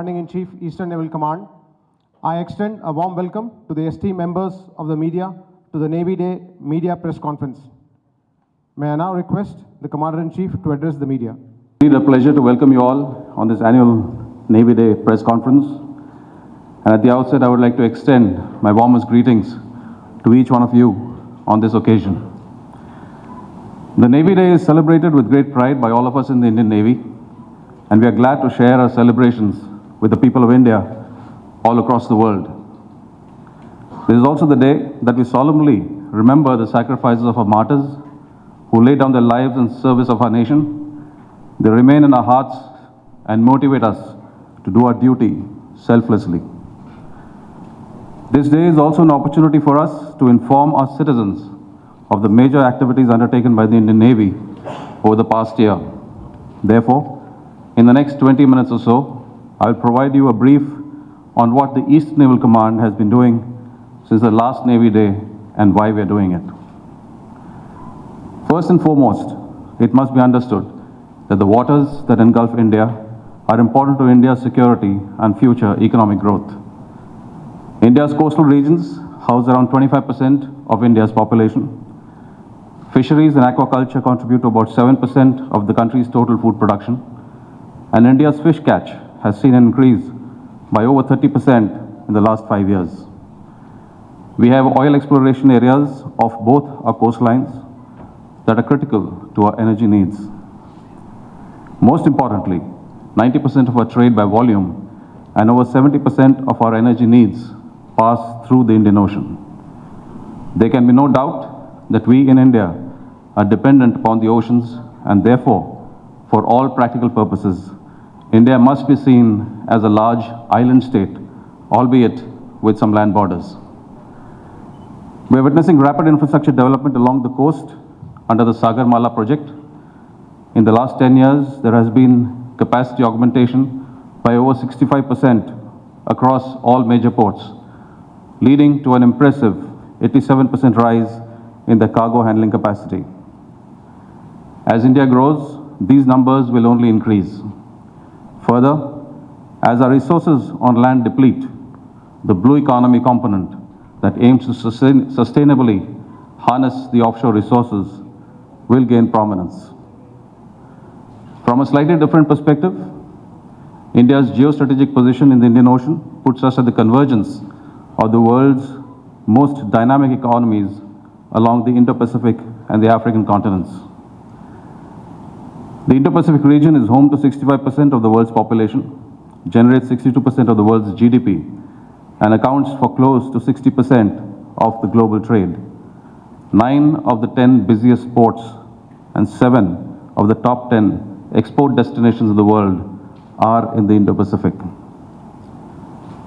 Commander-in-Chief, Eastern Naval Command, I extend a warm welcome to the esteemed members of the media to the Navy Day Media Press Conference. May I now request the Commander-in-Chief to address the media. It's a pleasure to welcome you all on this annual Navy Day press conference. And at the outset, I would like to extend my warmest greetings to each one of you on this occasion. The Navy Day is celebrated with great pride by all of us in the Indian Navy, and we are glad to share our celebrations with the people of India all across the world. This is also the day that we solemnly remember the sacrifices of our martyrs who laid down their lives in service of our nation. They remain in our hearts and motivate us to do our duty selflessly. This day is also an opportunity for us to inform our citizens of the major activities undertaken by the Indian Navy over the past year. Therefore, in the next 20 minutes or so, I will provide you a brief on what the East Naval Command has been doing since the last Navy Day and why we are doing it. First and foremost, it must be understood that the waters that engulf India are important to India's security and future economic growth. India's coastal regions house around 25% of India's population. Fisheries and aquaculture contribute to about 7% of the country's total food production, and India's fish catch has seen an increase by over 30% in the last 5 years. We have oil exploration areas off both our coastlines that are critical to our energy needs. Most importantly, 90% of our trade by volume and over 70% of our energy needs pass through the Indian Ocean. There can be no doubt that we in India are dependent upon the oceans, and therefore, for all practical purposes, India must be seen as a large island state, albeit with some land borders. We are witnessing rapid infrastructure development along the coast under the Sagarmala project. In the last 10 years, there has been capacity augmentation by over 65% across all major ports, leading to an impressive 87% rise in the cargo handling capacity. As India grows, these numbers will only increase. Further, as our resources on land deplete, the blue economy component that aims to sustainably harness the offshore resources will gain prominence. From a slightly different perspective, India's geostrategic position in the Indian Ocean puts us at the convergence of the world's most dynamic economies along the Indo-Pacific and the African continents. The Indo-Pacific region is home to 65% of the world's population, generates 62% of the world's GDP, and accounts for close to 60% of the global trade. 9 of the 10 busiest ports and 7 of the top 10 export destinations of the world are in the Indo-Pacific.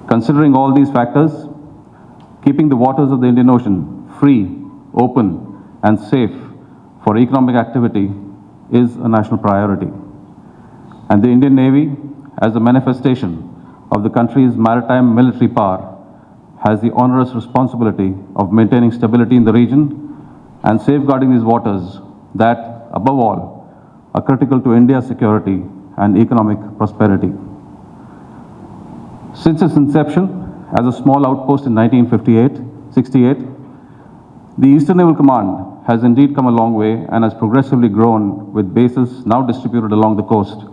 Considering all these factors, keeping the waters of the Indian Ocean free, open, and safe for economic activity is a national priority. And the Indian Navy, as a manifestation of the country's maritime military power, has the onerous responsibility of maintaining stability in the region and safeguarding these waters that, above all, are critical to India's security and economic prosperity. Since its inception as a small outpost in 1968, the Eastern Naval Command has indeed come a long way and has progressively grown, with bases now distributed along the coast